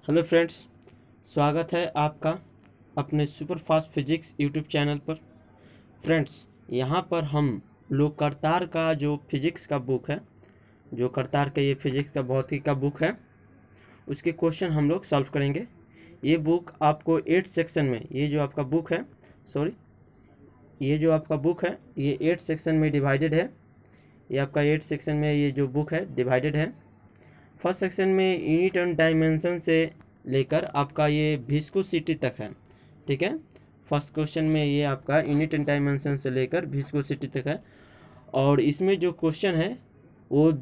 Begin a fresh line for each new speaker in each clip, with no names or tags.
Hello friends, स्वागत है आपका अपने super fast physics YouTube channel पर। फ्रेंड्स, यहाँ पर हम लोग करतार का जो फिजिक्स का बुक है, जो करतार का ये फिजिक्स का भौतिकी का बुक है, उसके क्वेश्चन हम लोग सॉल्व करेंगे। ये बुक आपको 8 सेक्शन में, ये जो आपका बुक है, ये जो आपका बुक है ये 8 सेक्शन में डिवाइडेड है। ये आपका 8 सेक्शन में ये जो बुक है डिवाइडेड है। फर्स्ट सेक्शन में यूनिट एंड डायमेंशन से लेकर आपका ये विस्कोसिटी तक है। ठीक है, फर्स्ट क्वेश्चन में ये आपका यूनिट एंड डायमेंशन से लेकर विस्कोसिटी तक है। और इसमें जो क्वेश्चन है वो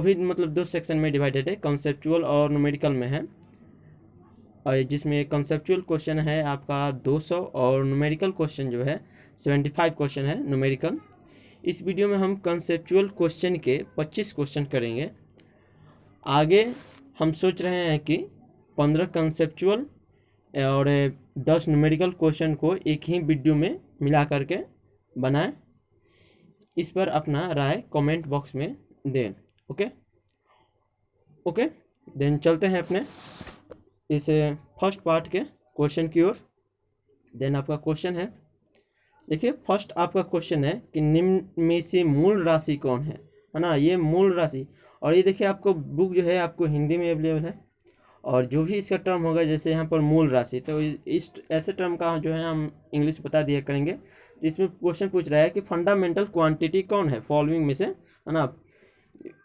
भी मतलब दो सेक्शन में डिवाइडेड है, कंसेप्चुअल और न्यूमेरिकल में है। और जिसमें कंसेप्चुअल क्वेश्चन है आपका 200 और न्यूमेरिकल क्वेश्चन जो है 75 क्वेश्चन है न्यूमेरिकल। इस वीडियो में हम कंसेप्चुअल क्वेश्चन के 25 क्वेश्चन करेंगे। आगे हम सोच रहे हैं कि 15 कंसेप्चुअल और 10 न्यूमेरिकल क्वेश्चन को एक ही वीडियो में मिला करके बनाएं। इस पर अपना राय कमेंट बॉक्स में दें। ओके, देन चलते हैं अपने इस फर्स्ट पार्ट के क्वेश्चन की ओर। देन आपका क्वेश्चन है, देखिए फर्स्ट आपका क्वेश्चन है कि निम्न में से मूल राशि कौन है ना। ये मूल राशि, और ये देखिए आपको बुक जो है आपको हिंदी में अवेलेबल है, और जो भी इसका टर्म होगा जैसे यहाँ पर मूल राशि, तो इस ऐसे टर्म का जो है हम इंग्लिश बता दिया करेंगे। तो इसमें क्वेश्चन पूछ रहा है कि फंडामेंटल क्वांटिटी कौन है फॉलोइंग में से, है ना।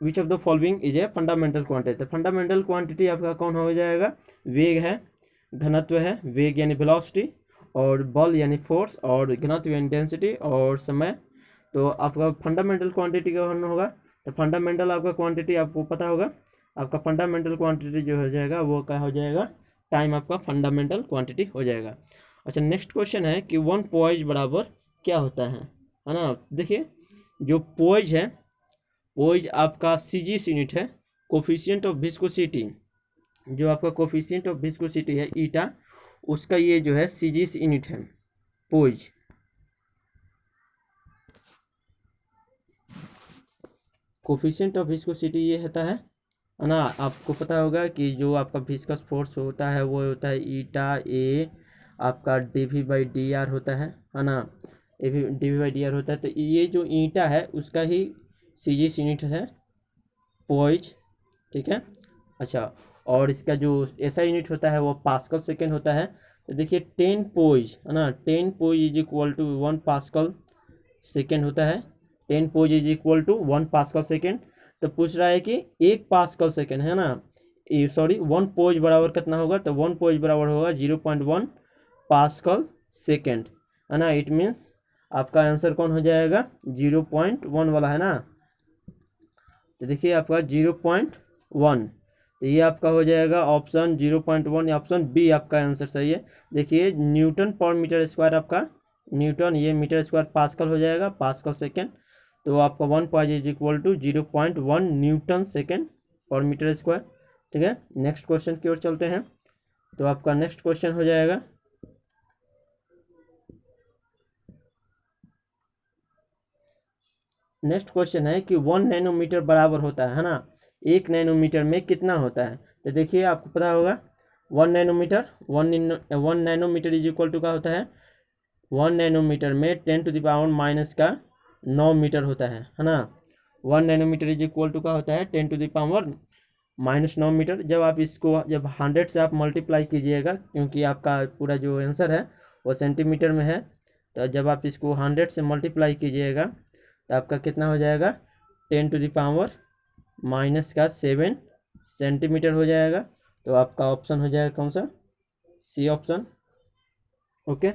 Which of the following is a fundamental quantity. तो फंडामेंटल क्वांटिटी आपका कौन हो जाएगा? वेग है, घनत्व है, वेग यानी वेलोसिटी, और बल यानी फोर्स, और घनत्व यानी डेंसिटी, और समय। तो आपका फंडामेंटल क्वांटिटी कौन होगा? तो फंडामेंटल आपका क्वांटिटी आपको पता होगा, आपका फंडामेंटल क्वांटिटी जो हो जाएगा वो क्या हो जाएगा? टाइम आपका फंडामेंटल क्वांटिटी हो जाएगा। अच्छा, नेक्स्ट क्वेश्चन है कि 1 पोइज बराबर क्या होता है ना। देखिए जो पोइज है, पोइज आपका सीजीएस यूनिट है, कोफिशिएंट ऑफ विस्कोसिटी। जो आपका कोफिशिएंट ऑफ विस्कोसिटी है ईटा, उसका ये जो है सीजीएस यूनिट है पोइज। कोफिशिएंट ऑफ विस्कोसिटी ये होता है ना। आपको पता होगा कि जो आपका विस्कस फोर्स होता है वो होता है ईटा ए, आपका dv/dr होता है ना। dv/dr होता है। तो ये जो ईटा है उसका ही सीजीएस यूनिट है पोइज। ठीक है। अच्छा, और इसका जो एसआई यूनिट होता है वो पास्कल सेकेंड होता है। तो देखिए 10 पोइज है ना, 10 poise is equal to 1 pascal second होता है। 10 poise is equal to 1 pascal second. तो पूछ रहा है कि 1 पास्कल सेकेंड है ना, सॉरी 1 पोइज बराबर कितना होगा? तो 1 पोइज बराबर होगा 0.1 पास्कल सेकेंड, है ना। इट मीन्स आपका आंसर कौन हो जाएगा? 0.1 वाला है ना। तो देखिए आपका 0.1, तो ये आपका हो जाएगा ऑप्शन 0.1, ऑप्शन बी आपका आंसर सही है। देखिए न्यूटन पर मीटर स्क्वायर, आपका न्यूटन ये मीटर स्क्वायर पास्कल हो जाएगा, पास्कल सेकेंड। तो आपका 1 point is equal to 0.1 newton second per metre square. ठीक है, नेक्स्ट क्वेश्चन की ओर चलते हैं। तो आपका नेक्स्ट क्वेश्चन हो जाएगा, नेक्स्ट क्वेश्चन है कि 1 नैनोमीटर बराबर होता है ना, 1 नैनोमीटर में कितना होता है? तो देखिए आपको पता होगा 1 nanometre, 1 nanometre is equal to क्या होता है? 1 नैनोमीटर में 10⁻⁻ का 9 मीटर होता है ना। 1 नैनोमीटर इज इक्वल टू क्या होता है? 10⁻⁻9 मीटर। जब आप इसको जब 100 से आप मल्टीप्लाई कीजिएगा, क्योंकि आपका पूरा जो आंसर है वो सेंटीमीटर में है, तो जब आप इसको 100 से मल्टीप्लाई कीजिएगा तो आपका कितना हो जाएगा? 10⁻⁻7 सेंटीमीटर हो जाएगा। तो आपका ऑप्शन हो जाएगा कौन सा? C option. Okay,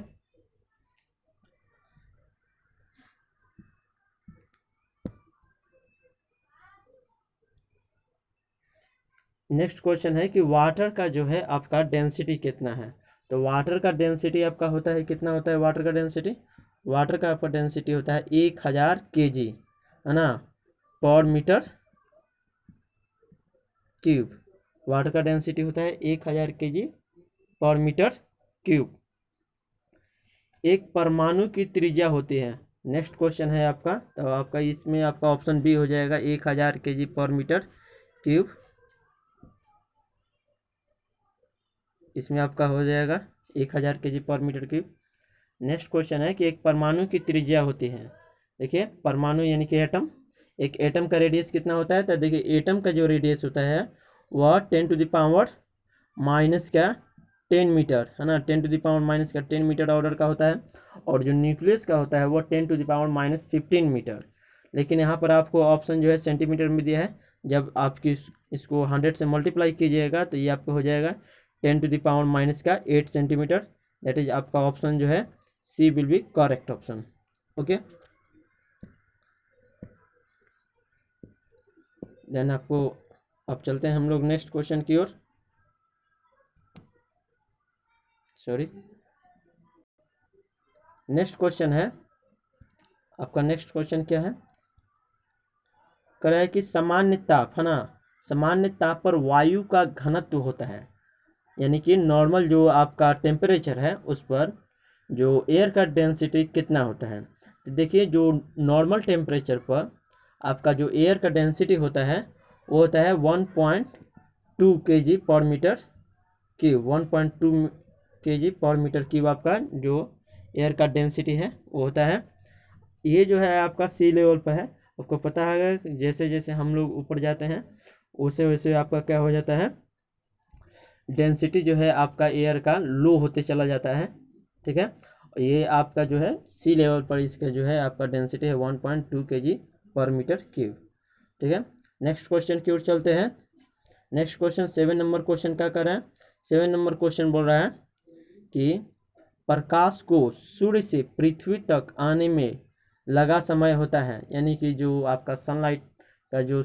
next question है कि वाटर का जो है आपका डेंसिटी कितना है? तो वाटर का डेंसिटी आपका होता है कितना होता है? वाटर का डेंसिटी, वाटर का आपका डेंसिटी होता है 1000 kg, है ना, पर मीटर क्यूब। वाटर का डेंसिटी होता है 1000 kg पर मीटर क्यूब। एक परमाणु की त्रिज्या होती है। नेक्स्ट क्वेश्चन है आपका, तो आपका इसमें आपका ऑप्शन बी हो जाएगा 1000 kg पर मीटर क्यूब। इसमें आपका हो जाएगा 1000 kg/m³। नेक्स्ट क्वेश्चन है कि एक परमाणु की त्रिज्या होती है। देखिए परमाणु यानी कि एटम, एक एटम का रेडियस कितना होता है, तो देखिए एटम का जो रेडियस होता है वह 10⁻⁻10 क्या 10 मीटर है ना, 10⁻⁻10 मीटर ऑर्डर का होता है। और जो न्यूक्लियस का होता है वो 10⁻⁻15 मीटर। लेकिन यहाँ पर आपको ऑप्शन जो है सेंटीमीटर में दिया है। जब आपकी इसको 100 से मल्टीप्लाई कीजिएगा तो ये आपको हो जाएगा 10⁻⁻8 सेंटीमीटर। दैट इज आपका ऑप्शन जो है C will be correct option. Okay, then आपको अब चलते हैं हम लोग नेक्स्ट क्वेश्चन की ओर। सॉरी, नेक्स्ट क्वेश्चन है आपका, नेक्स्ट क्वेश्चन क्या है, कह रहा है कि सामान्य ताप है ना, सामान्य ताप पर वायु का घनत्व होता है, यानी कि नॉर्मल जो आपका टेम्परेचर है उस पर जो एयर का डेंसिटी कितना होता है। तो देखिए जो नॉर्मल टेम्परेचर पर आपका जो एयर का डेंसिटी होता है वो होता है 1.2 kg/m³। 1.2 kg/m³ आपका जो एयर का डेंसिटी है वो होता है। ये जो है आपका सी लेवल पर है। आपको पता है कि जैसे जैसे हम लोग ऊपर जाते हैं वैसे वैसे आपका क्या हो जाता है, डेंसिटी जो है आपका एयर का लो होते चला जाता है। ठीक है, ये आपका जो है सी लेवल पर इसका जो है आपका डेंसिटी है 1.2 kg/m³। ठीक है, नेक्स्ट क्वेश्चन की ओर चलते हैं। नेक्स्ट क्वेश्चन 7 नंबर क्वेश्चन क्या कर रहा है, 7 नंबर क्वेश्चन बोल रहा है कि प्रकाश को सूर्य से पृथ्वी तक आने में लगा समय होता है, यानी कि जो आपका सनलाइट का जो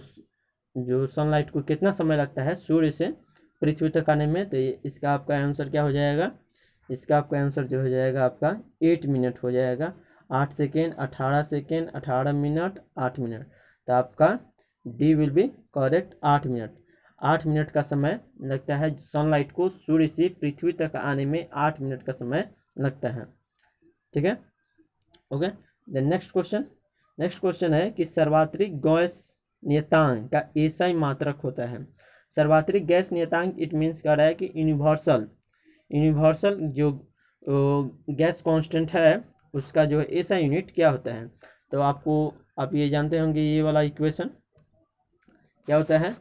सनलाइट को कितना समय लगता है सूर्य से पृथ्वी तक आने में। तो इसका आपका आंसर क्या हो जाएगा, इसका आपका आंसर जो हो जाएगा आपका 8 मिनट हो जाएगा। 8 सेकेंड, 18 सेकेंड, 18 मिनट, 8 मिनट। तो आपका D will be correct, 8 minute. 8 minute का समय लगता है सनलाइट को सूर्य से पृथ्वी तक आने में 8 मिनट का समय लगता है। ठीक है, okay. Then next question, next question है कि सर्वात्रिक गैस नियतांक का एसआई मात्रक होता है। सर्वात्रिक गैस नियतांक इट मीन्स कह रहा है कि यूनिवर्सल जो गैस कांस्टेंट है उसका जो एसआई यूनिट क्या होता है। तो आपको आप ये जानते होंगे ये वाला इक्वेशन क्या होता है,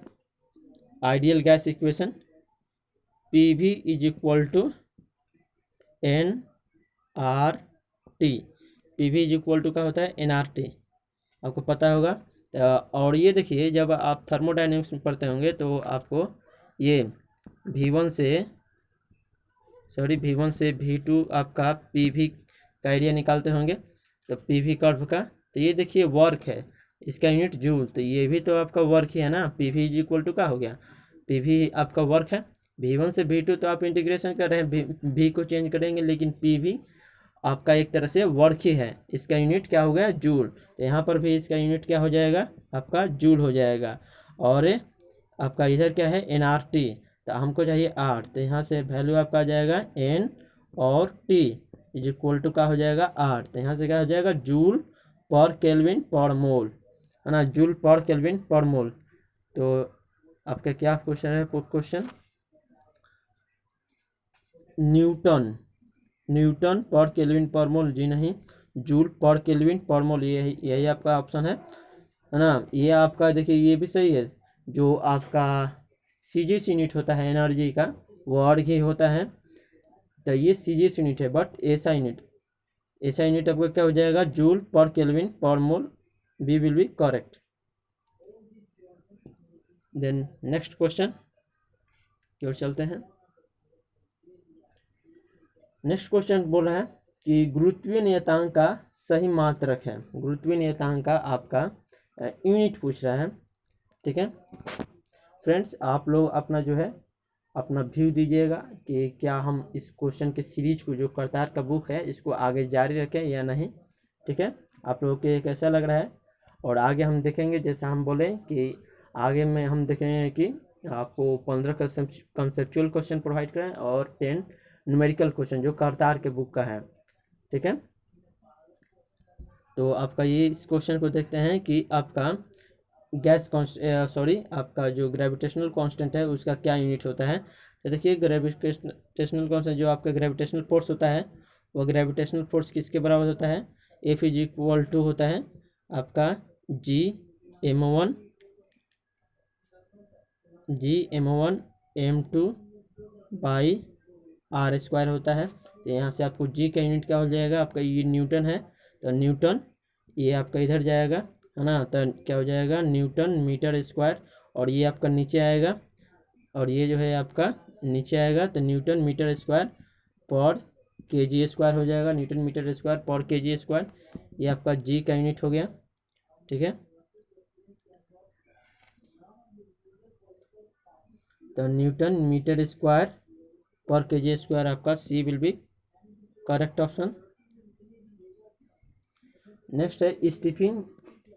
ideal gas equation PV = nRT। PV = क्या होता है nRT, आपको पता होगा। और ये देखिए जब आप थर्मोडायनेमिक्स में पढ़ते होंगे तो आपको ये V1 से V2 आपका PV का एरिया निकालते होंगे। तो PV कर्व का, तो ये देखिए वर्क है, इसका यूनिट जूल, तो ये भी तो आपका वर्क ही है ना। PV = क्या हो गया, PV आपका वर्क है। V1 से V2 तो आप इंटीग्रेशन कर रहे हैं, V को चेंज करेंगे, लेकिन PV आपका एक तरह से वर्क ही है, इसका यूनिट क्या हो गया जूल। तो यहाँ पर भी इसका यूनिट क्या हो जाएगा आपका जूल हो जाएगा। और आपका इधर क्या है nRT, तो हमको चाहिए R, तो यहाँ से वैल्यू आपका आ जाएगा N और T = क्या हो जाएगा R, तो यहाँ से क्या हो जाएगा जूल पर केल्विन पर मोल है ना, जूल पर केल्विन पर मोल। तो आपका क्या क्वेश्चन है, क्वेश्चन न्यूटन पर केल्विन पर मोल, जी नहीं, जूल पर केल्विन पर मोल, यही आपका ऑप्शन है ना। ये आपका देखिए ये भी सही है, जो आपका सीजीएस यूनिट होता है एनर्जी का वो और ही होता है। तो ये सीजीएस यूनिट है, बट ऐसा यूनिट आपका क्या हो जाएगा जूल पर केल्विन पर mole. B will be correct. Then next question की ओर चलते हैं। नेक्स्ट क्वेश्चन बोल रहा है कि गुरुत्वीय नियतांक का सही मात्रक है। गुरुत्वीय नियतांक का आपका यूनिट पूछ रहा है। ठीक है फ्रेंड्स, आप लोग अपना जो है अपना व्यू दीजिएगा कि क्या हम इस क्वेश्चन के सीरीज को जो करतार का बुक है इसको आगे जारी रखें या नहीं। ठीक है, आप लोगों को कैसा लग रहा है। और आगे हम देखेंगे, जैसा हम बोले कि आगे में हम देखेंगे कि आपको 15 कंसेप्चुअल क्वेश्चन प्रोवाइड करें और 10 न्यूमेरिकल क्वेश्चन जो करतार के बुक का है। ठीक है, तो आपका ये इस क्वेश्चन को देखते हैं कि आपका आपका जो ग्रेविटेशनल कांस्टेंट है उसका क्या यूनिट होता है। तो देखिए ग्रेविटेशनल कांस्टेंट जो आपका ग्रेविटेशनल फोर्स होता है वो ग्रेविटेशनल फोर्स किसके बराबर होता है, F इज इक्वल टू होता है आपका G m1 m2 by are square होता है। तो यहाँ से आपको G का यूनिट क्या हो जाएगा, आपका ये न्यूटन है, तो न्यूटन ये आपका इधर जाएगा है ना, तो क्या हो जाएगा न्यूटन मीटर स्क्वायर, और ये आपका नीचे आएगा, और ये जो है आपका नीचे आएगा, तो न्यूटन मीटर स्क्वायर पर केजी स्क्वायर हो जाएगा, न्यूटन मीटर स्क्वायर पर केजी स्क्वायर, ये आपका जी का यूनिट हो गया। ठीक है, तो न्यूटन मीटर स्क्वायर पर केजी स्क्वायर आपका C will be correct option. Next है स्टीफन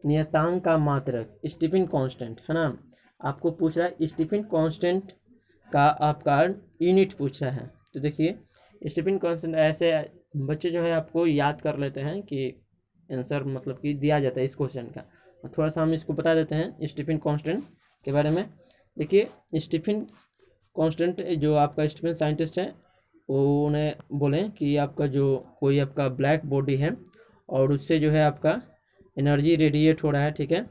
नियतांक का मात्रक, स्टीफन कांस्टेंट है ना, आपको पूछ रहा है स्टीफन कांस्टेंट का आपका यूनिट पूछ रहा है। तो देखिए स्टीफन कांस्टेंट ऐसे बच्चे जो है आपको याद कर लेते हैं कि आंसर मतलब कि दिया जाता है इस क्वेश्चन का, थोड़ा सा हम इसको बता देते हैं स्टीफन कांस्टेंट के बारे में। देखिए स्टीफन कांस्टेंट जो आपका स्टीफन साइंटिस्ट है वो उन्हें बोले कि आपका जो कोई आपका ब्लैक बॉडी है और उससे जो है आपका एनर्जी रेडिएट हो रहा है, ठीक है,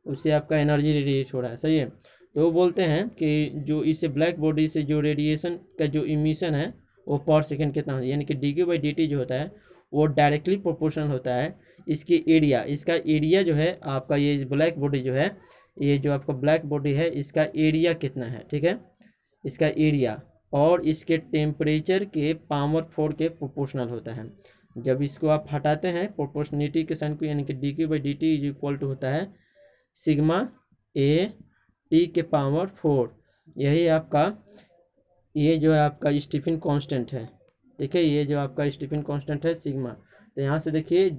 उससे आपका एनर्जी रेडिएट हो रहा है, सही है, तो वो बोलते हैं कि जो इससे ब्लैक बॉडी से जो रेडिएशन का जो इमिशन है वो पर सेकेंड कितना होता है, यानी कि dQ/dt जो होता है वो डायरेक्टली प्रोपोर्शनल होता है इसकी एरिया, इसका एरिया जो है आपका ये ब्लैक बॉडी जो है, ये जो आपका ब्लैक बॉडी है इसका एरिया कितना है, ठीक है, इसका एरिया और इसके टेम्परेचर के पावर 4 के प्रोपोर्शनल होता है। जब इसको आप हटाते हैं प्रोपोर्शनलिटी के साइन को, यानी कि dQ/dt इज इक्वल टू होता है सिग्मा ए टी के पावर 4, यही आपका ये जो है आपका स्टीफन कांस्टेंट है, ठीक है, ये जो आपका स्टीफन कांस्टेंट है सिग्मा। तो यहाँ से देखिए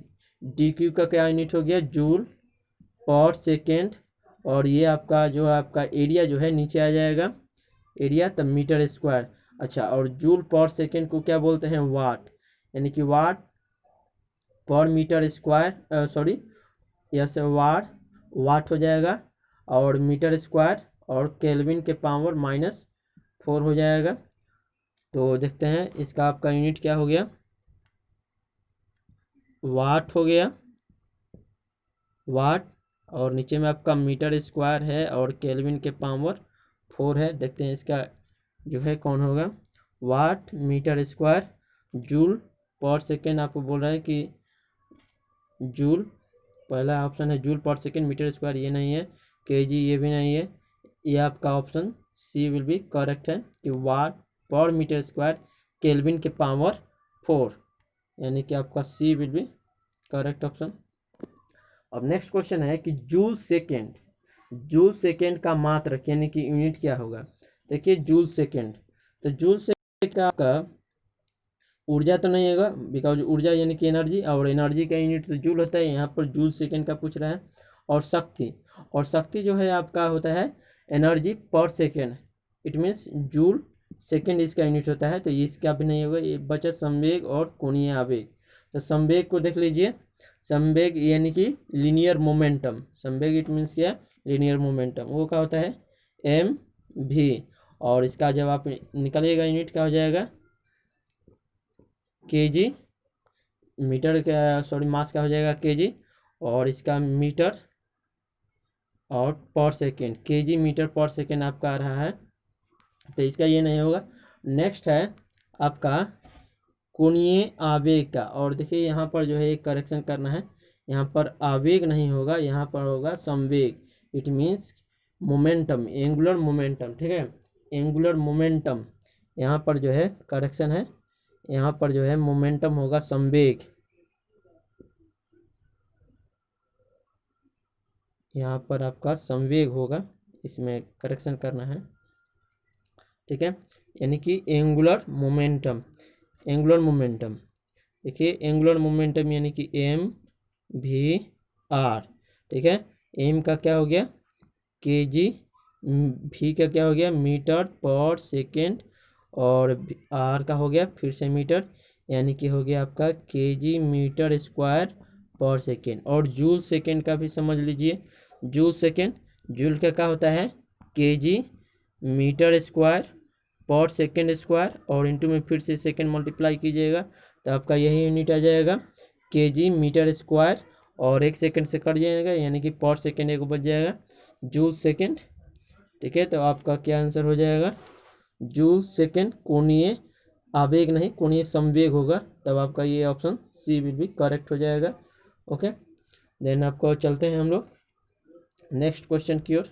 dQ का क्या यूनिट हो गया जूल पर सेकेंड, और ये आपका जो है आपका एरिया जो है नीचे आ जाएगा एरिया तब मीटर स्क्वायर। अच्छा, और जूल पर सेकेंड को क्या बोलते हैं वाट, यानी कि watt per metre square, sorry yes वाट हो जाएगा, और मीटर स्क्वायर और केल्विन के पावर -4 हो जाएगा। तो देखते हैं इसका आपका यूनिट क्या हो गया, वाट हो गया वाट, और नीचे में आपका मीटर स्क्वायर है और केल्विन के पावर 4 है। देखते हैं इसका जो है कौन होगा, watt metre square joule per second, आपको बोल रहा है कि जूल, पहला ऑप्शन है joule per second, metre square ये नहीं है, केजी ये भी नहीं है, ये आपका option C will be correct है कि watt per metre square kelvin के पावर 4, यानी कि आपका C will be correct option. अब नेक्स्ट क्वेश्चन है कि जूल सेकेंड का मात्रक यानी कि यूनिट क्या होगा। देखिए जूल सेकेंड, तो जूल सेकेंड का आपका ऊर्जा तो नहीं होगा, बिकॉज ऊर्जा यानी कि एनर्जी, और एनर्जी का यूनिट तो जूल होता है, यहाँ पर जूल सेकेंड का पूछ रहा है। और शक्ति जो है आपका होता है एनर्जी पर second, it means joule second इसका यूनिट होता है, तो इसका भी नहीं होगा। ये बचा संवेग और कोणीय आवेग। तो संवेग को देख लीजिए, संवेग यानी कि लीनियर मोमेंटम, संवेग इट मीन्स क्या, लीनियर मोमेंटम, वो क्या होता है mv, और इसका जब आप निकालिएगा यूनिट क्या हो जाएगा kg, मीटर का सॉरी मास का हो जाएगा kg, और इसका मीटर और per second kg metre per second आपका आ रहा है, तो इसका ये नहीं होगा। नेक्स्ट है आपका कोणीय आवेग का, और देखिए यहाँ पर जो है एक करेक्शन करना है, यहाँ पर आवेग नहीं होगा, यहाँ पर होगा संवेग, it means momentum, angular momentum, ठीक है, एंगुलर मोमेंटम, यहाँ पर जो है करेक्शन है, यहाँ पर जो है मोमेंटम होगा संवेग, यहाँ पर आपका संवेग होगा, इसमें करेक्शन करना है, ठीक है, यानी कि एंगुलर मोमेंटम, देखिए एंगुलर मोमेंटम यानी कि mv/r, ठीक है, m का क्या हो गया kg, v का क्या हो गया मीटर पर सेकेंड, और r का हो गया फिर से मीटर, यानी कि हो गया आपका kg metre square per second. और जूल सेकेंड का भी समझ लीजिए, जूल का क्या होता है kg metre square per second square और इंटू में फिर से सेकेंड मल्टीप्लाई कीजिएगा तो आपका यही यूनिट आ जाएगा केजी मीटर स्क्वायर, और 1 सेकेंड से कट जाएगा यानी कि पर सेकेंड एक बच जाएगा जूल सेकेंड। ठीक है, तो आपका क्या आंसर हो जाएगा जूल सेकेंड कोणीय आवेग नहीं कोणीय संवेग होगा, तब आपका ये option C will be correct हो जाएगा। ओके, देन आपको चलते हैं हम लोग नेक्स्ट क्वेश्चन की ओर।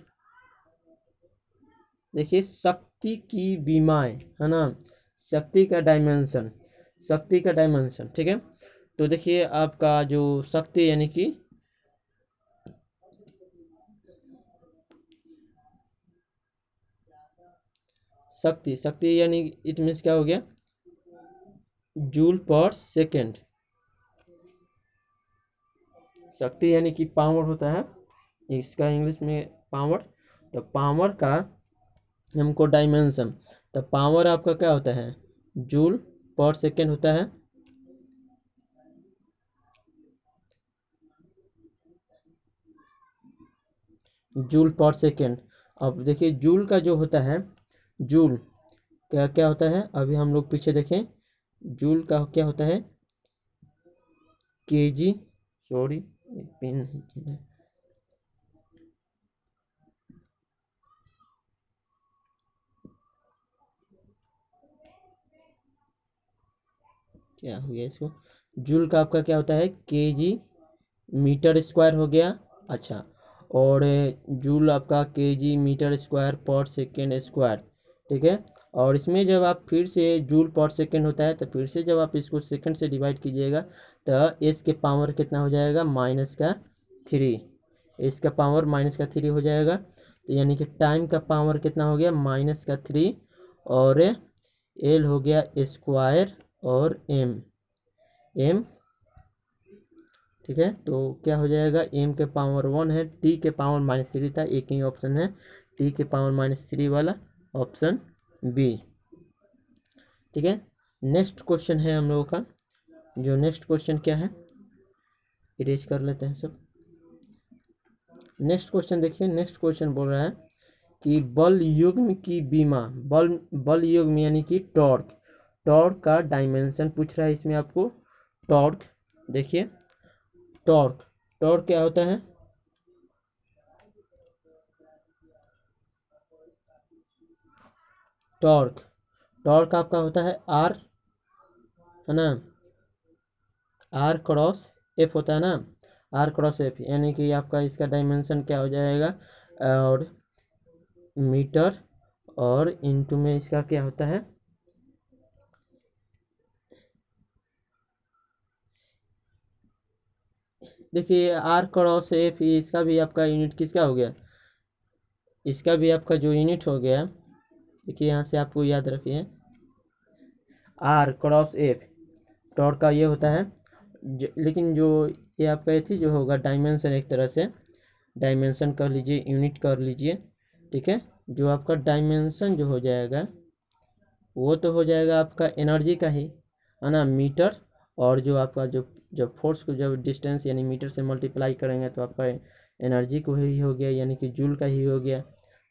देखिए शक्ति की विमाएं, है ना, शक्ति का डायमेंशन, शक्ति का डायमेंशन। ठीक है, तो देखिए आपका जो शक्ति यानी कि शक्ति यानी इट मीन्स क्या हो गया जूल पर सेकेंड। शक्ति यानी कि पावर होता है, इसका इंग्लिश में पावर। तो पावर का हमको डायमेंशन, तो पावर आपका क्या होता है जूल पर सेकेंड होता है। Joule per second. अब देखिए जूल का जो होता है, जूल क्या क्या होता है, अभी हम लोग पीछे देखें जूल का क्या होता है केजी, सॉरी पेन क्या हो गया इसको, जूल का आपका क्या होता है केजी मीटर स्क्वायर हो गया। अच्छा, और जूल आपका kg metre square per second square. ठीक है, और इसमें जब आप फिर से जूल पर सेकेंड होता है तो फिर से जब आप इसको सेकेंड से डिवाइड कीजिएगा तो एस के पावर कितना हो जाएगा -3, एस का पावर -3 हो जाएगा। तो यानी कि टाइम का पावर कितना हो गया -3, और एल हो गया स्क्वायर और एम। ठीक है, तो क्या हो जाएगा एम के पावर 1 है, टी के पावर -3 था, एक ही ऑप्शन है टी के पावर -3 वाला, ऑप्शन बी। ठीक है, नेक्स्ट क्वेश्चन है हम लोगों का, जो नेक्स्ट क्वेश्चन क्या है इरेज कर लेते हैं सब। नेक्स्ट क्वेश्चन देखिए, नेक्स्ट क्वेश्चन बोल रहा है कि बल युग्म की विमा, बल युग्म यानी कि टॉर्क, टॉर्क का डायमेंशन पूछ रहा है इसमें आपको। टॉर्क देखिए, टॉर्क, टॉर्क क्या होता है टॉर्क, टॉर्क आपका होता है आर, है ना, आर क्रॉस एफ होता है ना, आर क्रॉस एफ, यानी कि आपका इसका डायमेंशन क्या हो जाएगा और मीटर, और इनटू में इसका क्या होता है देखिए आर क्रॉस एफ, इसका भी आपका यूनिट किसका हो गया, इसका भी आपका जो यूनिट हो गया, देखिए यहाँ से आपको याद रखिए आर क्रॉस एफ, टॉर्क का ये होता है लेकिन जो ये आपका ये थी जो होगा डायमेंशन, एक तरह से डायमेंशन कर लीजिए, यूनिट कर लीजिए। ठीक है, जो आपका डायमेंशन जो हो जाएगा वो तो हो जाएगा आपका एनर्जी का ही, है ना, मीटर, और जो आपका जो जब फोर्स को जब डिस्टेंस यानी मीटर से मल्टीप्लाई करेंगे तो आपका एनर्जी को ही हो गया, यानी कि जूल का ही हो गया।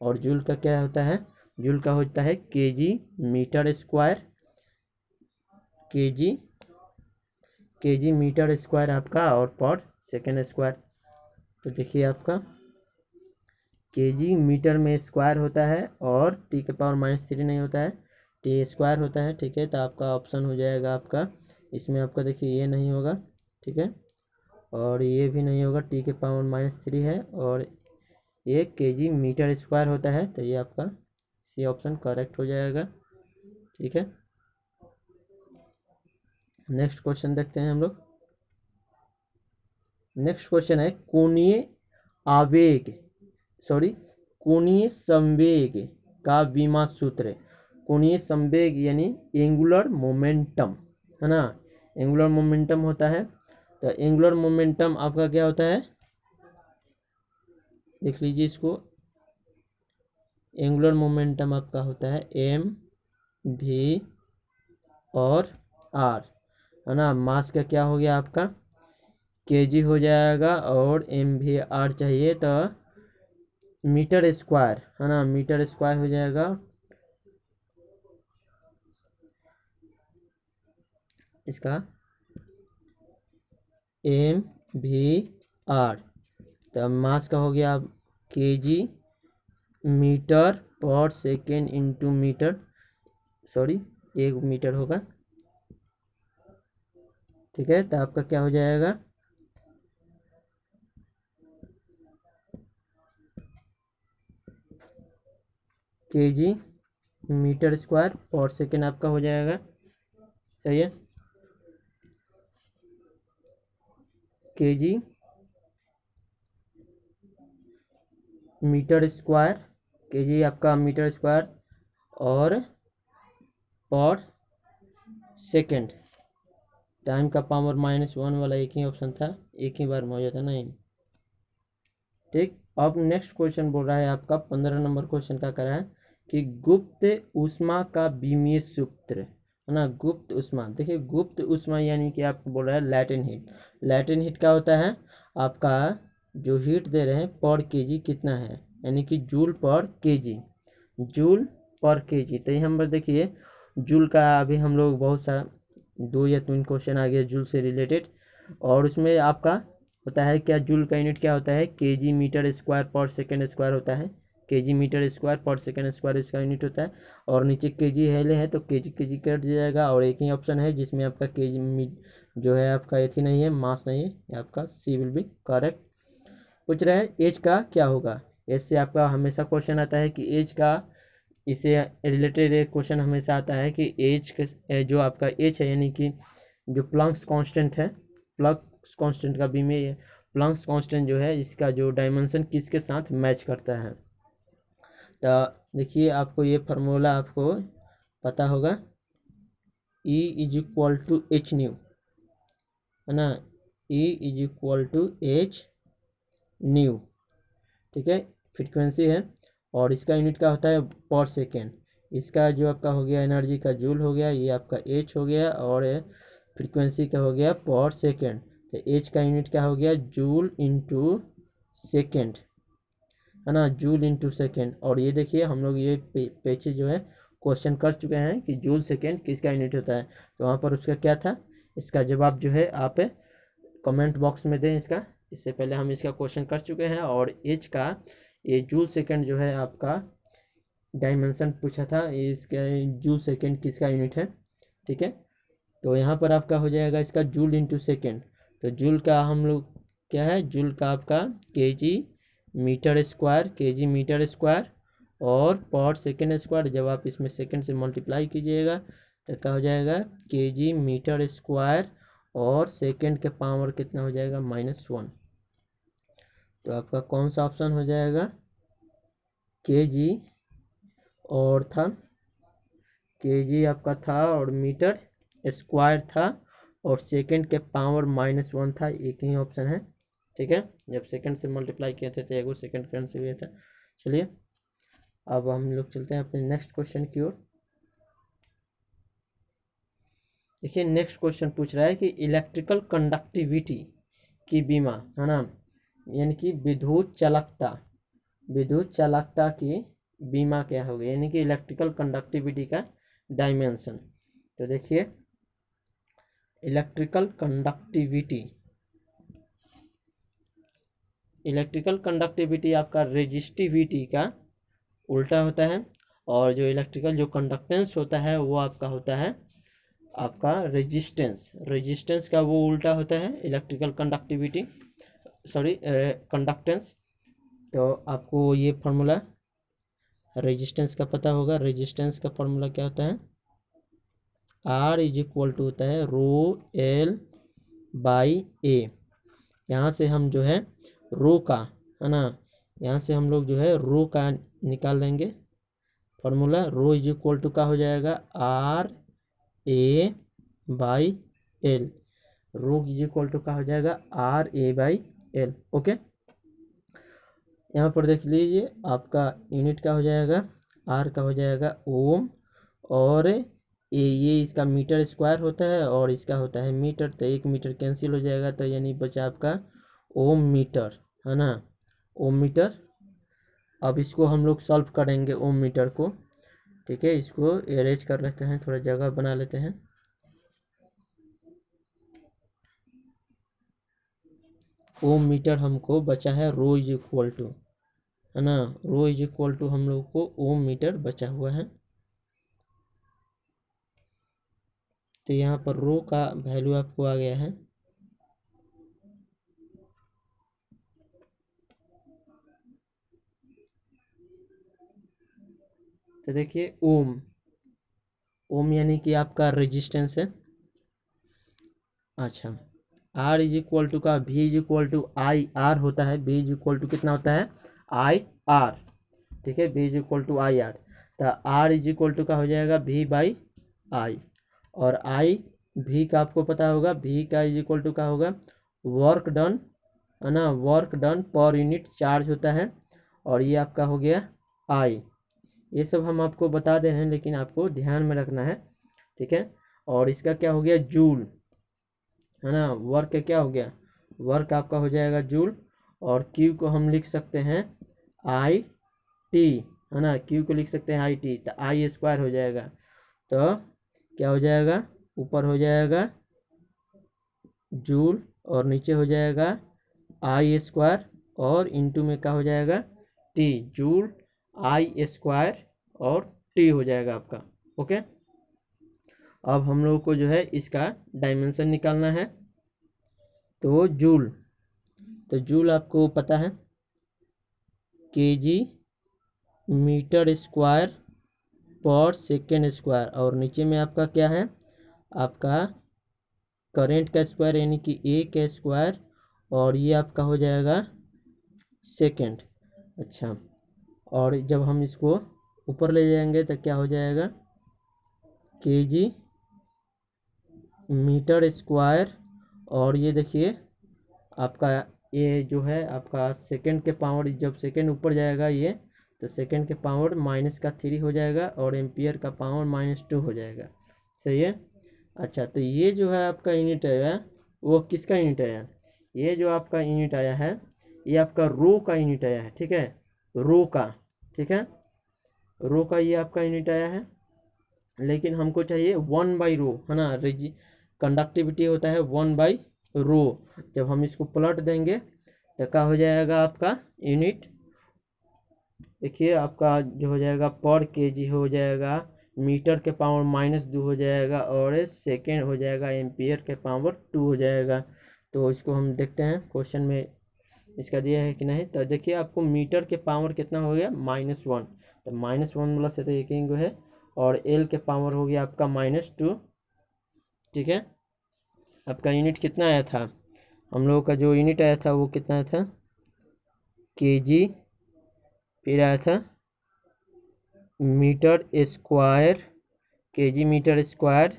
और जूल का क्या होता है, जूल का होता है kg metre square, kg metre square आपका, और पर सेकेंड स्क्वायर। तो देखिए आपका केजी मीटर में स्क्वायर होता है और टी के पावर -3 नहीं होता है, टी स्क्वायर होता है। ठीक है, तो आपका ऑप्शन हो जाएगा आपका इसमें आपका देखिए ये नहीं होगा, ठीक है, और ये भी नहीं होगा, टी के पावर -3 है और ये केजी मीटर स्क्वायर होता है, तो ये आपका सी ऑप्शन करेक्ट हो जाएगा। ठीक है, नेक्स्ट क्वेश्चन देखते हैं हम लोग। नेक्स्ट क्वेश्चन है कोणीय आवेग, सॉरी कोणीय संवेग का विमा सूत्र। कोणीय संवेग यानी एंगुलर मोमेंटम, है ना, एंगुलर मोमेंटम होता है। तो एंगुलर मोमेंटम आपका क्या होता है देख लीजिए इसको, एंगुलर मोमेंटम आपका होता है एम भी और आर, है ना, मास का क्या हो गया आपका केजी हो जाएगा, और एम भी आर चाहिए तो मीटर स्क्वायर, है ना, मीटर स्क्वायर हो जाएगा इसका MVR। तो मास का हो गया अब kg metre per second into metre, sorry 1 metre होगा, ठीक है। तो आपका क्या हो जाएगा, kg metre square per second आपका हो जाएगा, सही है। kg मीटर स्क्वायर, kg आपका मीटर स्क्वायर और पर सेकेंड, टाइम का पावर -1 वाला एक ही ऑप्शन था, एक ही बार में हो जाता नहीं, ठीक। अब नेक्स्ट क्वेश्चन बोल रहा है आपका 15 नंबर क्वेश्चन का करा है कि गुप्त ऊष्मा का विमीय सूत्र, है ना। गुप्त ऊष्मा, देखिए गुप्त ऊष्मा यानी कि आपको बोल रहा है लैटेंट हीट। लैटेंट हीट क्या होता है, आपका जो हीट दे रहे हैं पर केजी कितना है, यानी कि जूल पर केजी, जूल पर केजी। तो यहाँ पर देखिए जूल का अभी हम लोग बहुत सारा 2 या 3 क्वेश्चन आ गया जूल से रिलेटेड, और उसमें आपका होता है क्या, जूल का यूनिट क्या होता है, kg metre square per second square होता है, kg metre square per second square इसका यूनिट होता है। और नीचे केजी हेले है तो केजी केजी कट जाएगा, और एक ही ऑप्शन है जिसमें आपका केजी जो है आपका एथी नहीं है, मास नहीं है, आपका सी विल बी करेक्ट। पूछ रहे हैं एज का क्या होगा, एज से आपका हमेशा क्वेश्चन आता है कि एज का, इससे रिलेटेड एक क्वेश्चन हमेशा आता है कि एज जो आपका एज है, यानी कि जो प्लैंक्स कांस्टेंट है, प्लैंक्स कांस्टेंट का भी में प्लैंक्स कांस्टेंट जो है इसका जो डायमेंशन किसके साथ मैच करता है। तो देखिए आपको ये फार्मूला आपको पता होगा, E = H न्यू, है ना, E = H न्यू, ठीक है, फ्रीक्वेंसी है। और इसका यूनिट क्या होता है, पर सेकेंड। इसका जो आपका हो गया एनर्जी का जूल हो गया, ये आपका एच हो गया, और फ्रीक्वेंसी का हो गया पर सेकेंड। तो एच का यूनिट क्या हो गया, जूल इंटू सेकेंड, है ना, जूल इंटू सेकेंड। और ये देखिए हम लोग ये पेचे जो है क्वेश्चन कर चुके हैं कि जूल सेकेंड किसका यूनिट होता है, तो वहाँ पर उसका क्या था, इसका जवाब जो है आप कमेंट बॉक्स में दें इसका। इससे पहले हम इसका क्वेश्चन कर चुके हैं, और एच का ये जूल सेकेंड जो है आपका डायमेंशन पूछा था, इसका जूल सेकेंड किसका यूनिट है, ठीक है। तो यहाँ पर आपका हो जाएगा इसका जूल इंटू सेकेंड। तो जूल का हम लोग क्या है, जूल का आपका kg metre square, kg metre square और पर सेकेंड स्क्वायर, जब आप इसमें सेकेंड से मल्टीप्लाई कीजिएगा तो क्या हो जाएगा, केजी मीटर स्क्वायर और सेकेंड के पावर कितना हो जाएगा, -1। तो आपका कौन सा ऑप्शन हो जाएगा, केजी और था, केजी आपका था और मीटर स्क्वायर था और सेकेंड के पावर -1 था, एक ही ऑप्शन है, ठीक है। जब सेकेंड से मल्टीप्लाई किए थे तो एक सेकेंड कैंसिल हुआ था। चलिए अब हम लोग चलते हैं अपने नेक्स्ट क्वेश्चन की ओर। देखिए नेक्स्ट क्वेश्चन पूछ रहा है कि इलेक्ट्रिकल कंडक्टिविटी की बीमा, है ना, यानी कि विद्युत चालकता की बीमा क्या होगी, यानी कि इलेक्ट्रिकल कंडक्टिविटी का डायमेंशन। तो देखिए इलेक्ट्रिकल कंडक्टिविटी आपका रेजिस्टिविटी का उल्टा होता है, और जो इलेक्ट्रिकल जो कंडक्टेंस होता है वो आपका होता है आपका रेजिस्टेंस का वो उल्टा होता है इलेक्ट्रिकल कंडक्टिविटी, सॉरी कंडक्टेंस। तो आपको ये फार्मूला रेजिस्टेंस का पता होगा, रेजिस्टेंस का फार्मूला क्या होता है, R = होता है ρL/A। यहाँ से हम जो है रो का, है ना, यहाँ से हम लोग जो है रो का निकाल लेंगे फार्मूला, ρ का हो जाएगा RA/L, ρ का हो जाएगा RA/L, ओके। यहाँ पर देख लीजिए आपका यूनिट का हो जाएगा, R का हो जाएगा ओम, और ये इसका मीटर स्क्वायर होता है और इसका होता है मीटर, तो 1 मीटर कैंसिल हो जाएगा, तो यानी बचा आपका ओम मीटर, है ना, ओम मीटर। अब इसको हम लोग सॉल्व करेंगे ओम मीटर को, ठीक है। इसको अरेंज कर लेते हैं, थोड़ा जगह बना लेते हैं। ओम मीटर हमको बचा है रो इज इक्वल टू, है ना, रो इज इक्वल टू हम लोग को ओम मीटर बचा हुआ है। तो यहाँ पर रो का वैल्यू आपको आ गया है, तो देखिए ओम, ओम यानी कि आपका रेजिस्टेंस है। अच्छा, आर इज इक्वल टू का V is equal to I R होता है, वी इज इक्वल टू कितना होता है आई आर, ठीक है, V is equal to I R. तो आर इज इक्वल टू का हो जाएगा वी बाई आई, और आई वी का आपको पता होगा, वी का इज इक्वल टू का होगा वर्क डन, है ना, work done per unit charge होता है, और ये आपका हो गया आई। ये सब हम आपको बता दे रहे हैं लेकिन आपको ध्यान में रखना है, ठीक है। और इसका क्या हो गया जूल, है ना, वर्क क्या हो गया, वर्क आपका हो जाएगा जूल, और क्यू को हम लिख सकते हैं आई टी, है ना, क्यू को लिख सकते हैं आई टी, तो आई स्क्वायर हो जाएगा। तो क्या हो जाएगा, ऊपर हो जाएगा जूल और नीचे हो जाएगा आई स्क्वायर, और इनटू में क्या हो जाएगा टी, जूल आई स्क्वायर और टी हो जाएगा आपका। ओके, अब हम लोग को जो है इसका डायमेंशन निकालना है। तो जूल, तो जूल आपको पता है kg metre square per second square, और नीचे में आपका क्या है, आपका करंट का स्क्वायर यानी कि ए का स्क्वायर, और ये आपका हो जाएगा सेकेंड। अच्छा, और जब हम इसको ऊपर ले जाएंगे तो क्या हो जाएगा केजी मीटर स्क्वायर, और ये देखिए आपका ये जो है आपका सेकंड के पावर, जब सेकंड ऊपर जाएगा ये, तो सेकंड के पावर माइनस का 3 हो जाएगा, और एम्पियर का पावर -2 हो जाएगा, सही है। अच्छा, तो ये जो है आपका यूनिट आया, वो किसका यूनिट आया, ये जो आपका यूनिट आया है ये आपका रो का यूनिट आया है, ठीक है, रो का, ठीक है, रो का ये आपका यूनिट आया है। लेकिन हमको चाहिए 1/रो, है ना, कंडक्टिविटी होता है 1/रो। जब हम इसको पलट देंगे तो क्या हो जाएगा आपका यूनिट, देखिए आपका जो हो जाएगा पर केजी हो जाएगा, मीटर के पावर -2 हो जाएगा, और सेकेंड हो जाएगा एम्पियर के पावर 2 हो जाएगा। तो इसको हम देखते हैं क्वेश्चन में इसका दिया है कि नहीं। तो देखिए आपको मीटर के पावर कितना हो गया -1, तो -1 वाला से तो एक ही है, और एल के पावर हो गया आपका -2, ठीक है। आपका यूनिट कितना आया था, हम लोगों का जो यूनिट आया था वो कितना आया था केजी, फिर आया था metre square, kg metre square,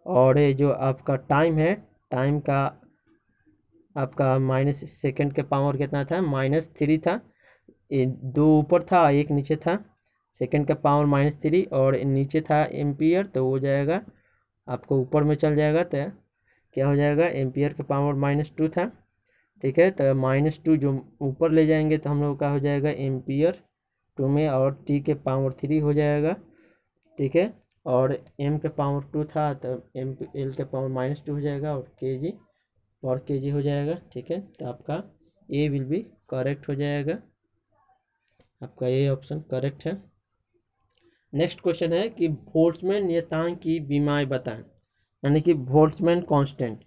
और ये जो आपका टाइम है, टाइम का आपका माइनस सेकंड के पावर कितना था -3 था, ये 2 ऊपर था एक नीचे था, सेकंड का पावर -3 और नीचे था एम्पियर, तो हो जाएगा आपको ऊपर में चल जाएगा, तो क्या हो जाएगा एम्पियर का पावर -2 था, ठीक है। तो -2 जो ऊपर ले जाएंगे तो हम लोग का हो जाएगा एम्पियर 2 में, और टी के पावर 3 हो जाएगा, ठीक है, और एम के पावर 2 था तो एम एल के पावर -2 हो जाएगा, और केजी पर केजी हो जाएगा, ठीक है। तो आपका ए विल बी करेक्ट हो जाएगा, आपका ये ऑप्शन करेक्ट है। नेक्स्ट क्वेश्चन है कि बोल्ट्जमैन नियतांक की विमाएं बताएं, यानी कि बोल्ट्जमैन कांस्टेंट,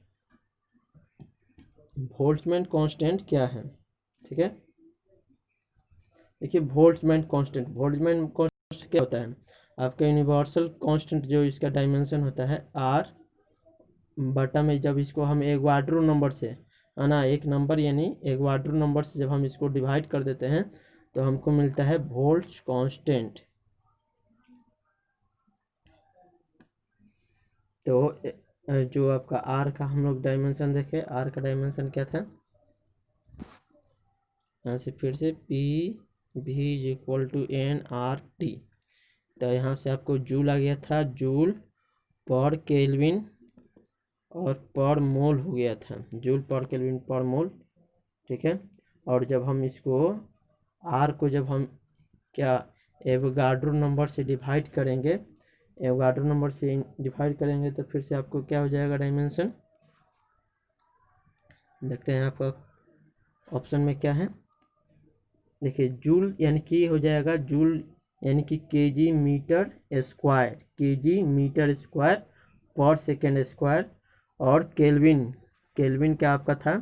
बोल्ट्जमैन कांस्टेंट क्या है, ठीक है। देखिए बोल्ट्जमैन कांस्टेंट, बोल्ट्जमैन कांस्टेंट क्या होता है, आपका यूनिवर्सल कांस्टेंट जो इसका डायमेंशन होता है आर बटा में, जब इसको हम एवोगाड्रो नंबर से, है ना, एक नंबर यानी एवोगाड्रो नंबर से जब हम इसको डिवाइड कर देते हैं तो हमको मिलता है वोल्ट कांस्टेंट। तो जो आपका आर का हम लोग डायमेंशन देखें, आर का डायमेंशन क्या था, यहाँ से फिर से P V is equal to N R T, तो यहाँ से आपको जूल आ गया था, जूल पर केल्विन और पर मोल हो गया था, जूल पर केल्विन पर मोल, ठीक है। और जब हम इसको आर को जब हम क्या एवोगाड्रो नंबर से डिवाइड करेंगे, एवोगाड्रो नंबर से डिवाइड करेंगे तो फिर से आपको क्या हो जाएगा डायमेंशन, देखते हैं आपका ऑप्शन में क्या है, देखिए जूल यानी कि हो जाएगा जूल यानी कि kg metre square, kg metre square per second square, और केल्विन, केल्विन क्या आपका था,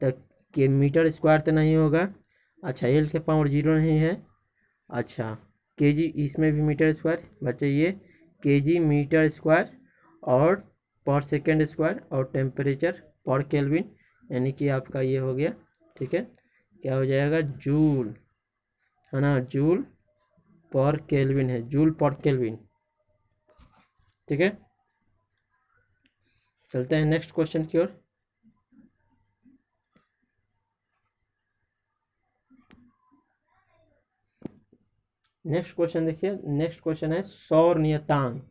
तो के मीटर स्क्वायर तो नहीं होगा। अच्छा, एल के पावर 0 नहीं है। अच्छा, केजी इसमें भी मीटर स्क्वायर बच्चे, ये केजी मीटर स्क्वायर और पर सेकेंड स्क्वायर, और टेम्परेचर पर केल्विन, यानी कि आपका ये हो गया। ठीक है, क्या हो जाएगा, जूल, है ना, जूल पर केल्विन है, जूल पर केल्विन। ठीक है, चलते हैं नेक्स्ट क्वेश्चन की ओर। नेक्स्ट क्वेश्चन देखिए, नेक्स्ट क्वेश्चन है सौर नियतांक,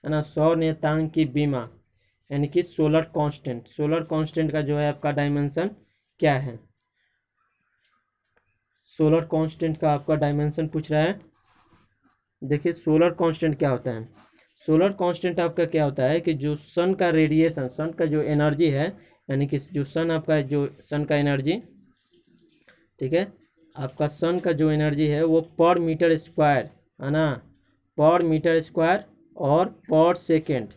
है ना, सौर नियतांक की बीमा यानी कि सोलर कांस्टेंट, सोलर कांस्टेंट का जो है आपका डायमेंशन क्या है। सोलर कांस्टेंट का आपका डायमेंशन पूछ रहा है। देखिए सोलर कांस्टेंट क्या होता है, सोलर कांस्टेंट आपका क्या होता है कि जो सन का रेडिएशन, सन का जो एनर्जी है, यानी कि जो सन आपका जो सन का एनर्जी, ठीक है, आपका सन का जो एनर्जी है वो पर मीटर स्क्वायर, है ना, पर मीटर स्क्वायर और पर सेकेंड,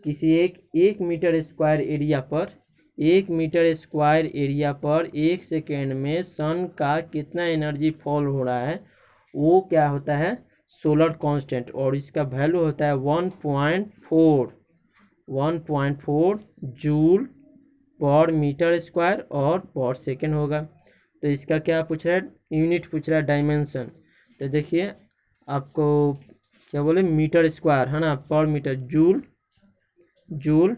किसी एक मीटर स्क्वायर एरिया पर, एक मीटर स्क्वायर एरिया पर एक सेकेंड में सन का कितना एनर्जी फॉल हो रहा है, वो क्या होता है, सोलर कांस्टेंट, और इसका वैल्यू होता है 1.4 जूल पर मीटर स्क्वायर और पर सेकेंड होगा। तो इसका क्या पूछ रहा है, यूनिट पूछ रहा है, डायमेंशन। तो देखिए आपको क्या बोले, मीटर स्क्वायर, है ना, per metre, joule, joule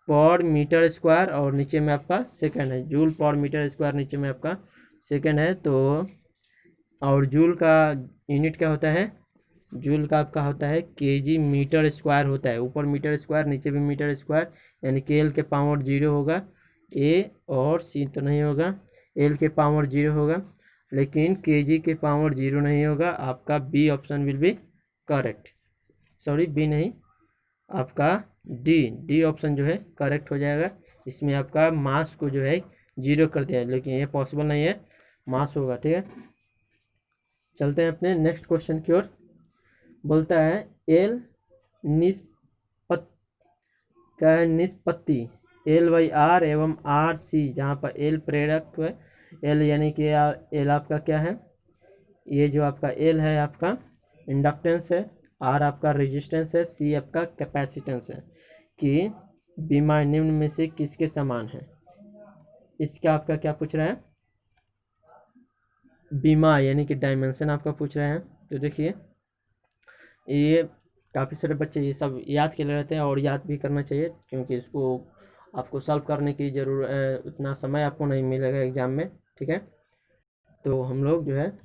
per metre square, और नीचे में आपका सेकेंड है, जूल पर मीटर स्क्वायर, नीचे में आपका सेकेंड है। तो और जूल का यूनिट क्या होता है, जूल का आपका होता है केजी मीटर स्क्वायर होता है, ऊपर मीटर स्क्वायर नीचे भी मीटर स्क्वायर, यानी कि एल के पावर 0 होगा, ए और सी तो नहीं होगा, एल के पावर 0 होगा, लेकिन केजी के पावर 0 नहीं होगा। आपका B option will be correct, sorry B नहीं, आपका डी ऑप्शन जो है करेक्ट हो जाएगा। इसमें आपका मास को जो है 0 कर दिया है, लेकिन ये पॉसिबल नहीं है, मास होगा। ठीक है, चलते हैं अपने नेक्स्ट क्वेश्चन की ओर। बोलता है एल निष्पत्ति का है, निष्पत्ति एल बाई आर एवं आर सी, जहाँ पर एल प्रेरक है, एल यानी कि एल आपका क्या है, ये जो आपका एल है आपका इंडक्टेंस है, आर आपका रेजिस्टेंस है, सी आपका कैपेसिटेंस है, कि बीमा निम्न में से किसके समान है। इसका आपका क्या पूछ रहा है, बीमा यानी कि डायमेंशन आपका पूछ रहे हैं। तो देखिए ये काफ़ी सारे बच्चे ये सब याद के लिए रहते हैं, और याद भी करना चाहिए, क्योंकि इसको आपको सॉल्व करने की ज़रूरत, उतना समय आपको नहीं मिलेगा एग्ज़ाम में। ठीक है, तो हम लोग जो है,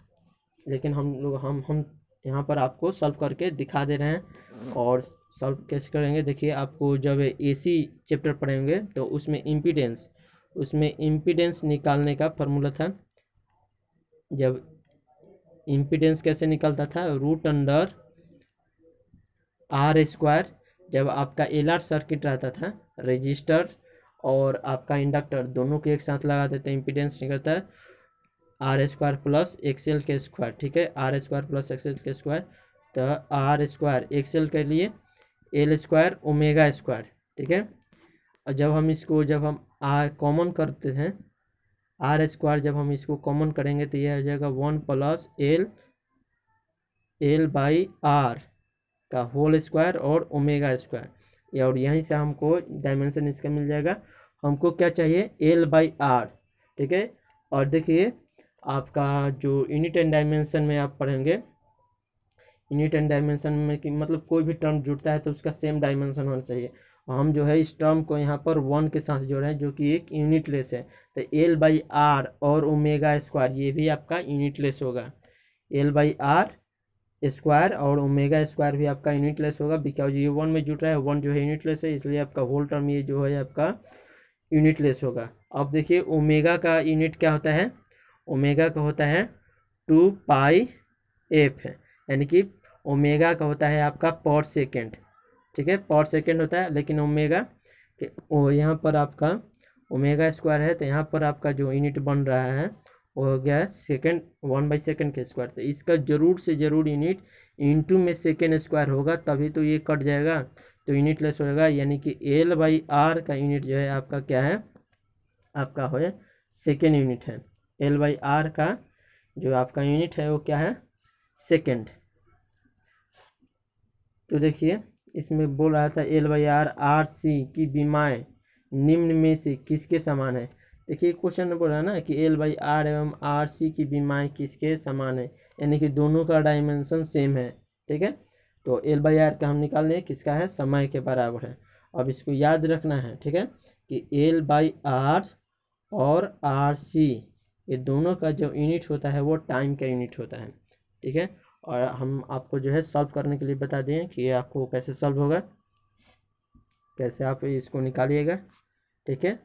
लेकिन हम यहाँ पर आपको सॉल्व करके दिखा दे रहे हैं। और सॉल्व कैसे करेंगे, देखिए आपको जब एसी चैप्टर पढ़ेंगे तो उसमें इम्पीडेंस निकालने का फॉर्मूला था। जब इम्पीडेंस कैसे निकलता था, रूट अंडर आर स्क्वायर, जब आपका एल आर सर्किट रहता था, रजिस्टर और आपका इंडक्टर दोनों को एक साथ लगा देते हैं, इम्पीडेंस निकलता है आर स्क्वायर प्लस एक्सएल के स्क्वायर। ठीक है, आर स्क्वायर प्लस एक्सएल के स्क्वायर, तो आर स्क्वायर एक्सएल के लिए एल स्क्वायर ओमेगा स्क्वायर। ठीक है, और जब हम इसको कॉमन करते हैं, आर स्क्वायर जब हम इसको कॉमन करेंगे तो यह हो जाएगा 1 प्लस एल बाई आर का होल स्क्वायर और ओमेगा स्क्वायर, और यहीं से हमको डायमेंशन इसका मिल जाएगा। हमको क्या चाहिए, एल बाई आर। ठीक है, और देखिए आपका जो यूनिट एंड डायमेंशन में आप पढ़ेंगे, यूनिट एंड डायमेंशन में कि मतलब कोई भी टर्म जुड़ता है तो उसका सेम डायमेंशन होना चाहिए। हम जो है इस टर्म को यहाँ पर 1 के साथ जोड़ रहे हैं, जो कि एक यूनिट लेस है, तो एल बाई आर और ओमेगा स्क्वायर ये भी आपका यूनिट लेस होगा, एल बाई आर स्क्वायर और ओमेगा स्क्वायर भी आपका यूनिट लेस होगा, बिकॉज ये 1 में जुड़ रहा है, 1 जो है यूनिट लेस है, इसलिए आपका होल टर्म ये जो है आपका यूनिट लेस होगा। अब देखिए ओमेगा का यूनिट क्या होता है, ओमेगा का होता है 2 पाई एफ है, यानी कि ओमेगा का होता है आपका पर सेकेंड। ठीक है, पर सेकेंड होता है, लेकिन ओमेगा के यहाँ पर आपका ओमेगा स्क्वायर है, तो यहाँ पर आपका जो यूनिट बन रहा है वो हो गया है सेकेंड, 1/सेकेंड के स्क्वायर। तो इसका जरूर से जरूर यूनिट इंटू में सेकेंड स्क्वायर होगा, तभी तो ये कट जाएगा, तो यूनिट लेस होगा। यानी कि L/R का यूनिट जो है आपका क्या है, आपका हो सेकेंड यूनिट है। L/R का जो आपका यूनिट है वो क्या है, सेकेंड। तो देखिए इसमें बोल रहा था L/R RC की विमाएँ निम्न में से किसके समान है। देखिए क्वेश्चन में बोल रहा है ना कि L/R एवं RC की विमाएँ किसके समान है, यानी कि दोनों का डायमेंशन सेम है। ठीक है, तो L/R का हम निकाल लें किसका है, समय के बराबर है। अब इसको याद रखना है, ठीक है, कि L/R और RC ये दोनों का जो यूनिट होता है वो टाइम का यूनिट होता है। ठीक है, और हम आपको जो है सॉल्व करने के लिए बता दें कि आपको कैसे सॉल्व होगा, कैसे आप इसको निकालिएगा। ठीक है,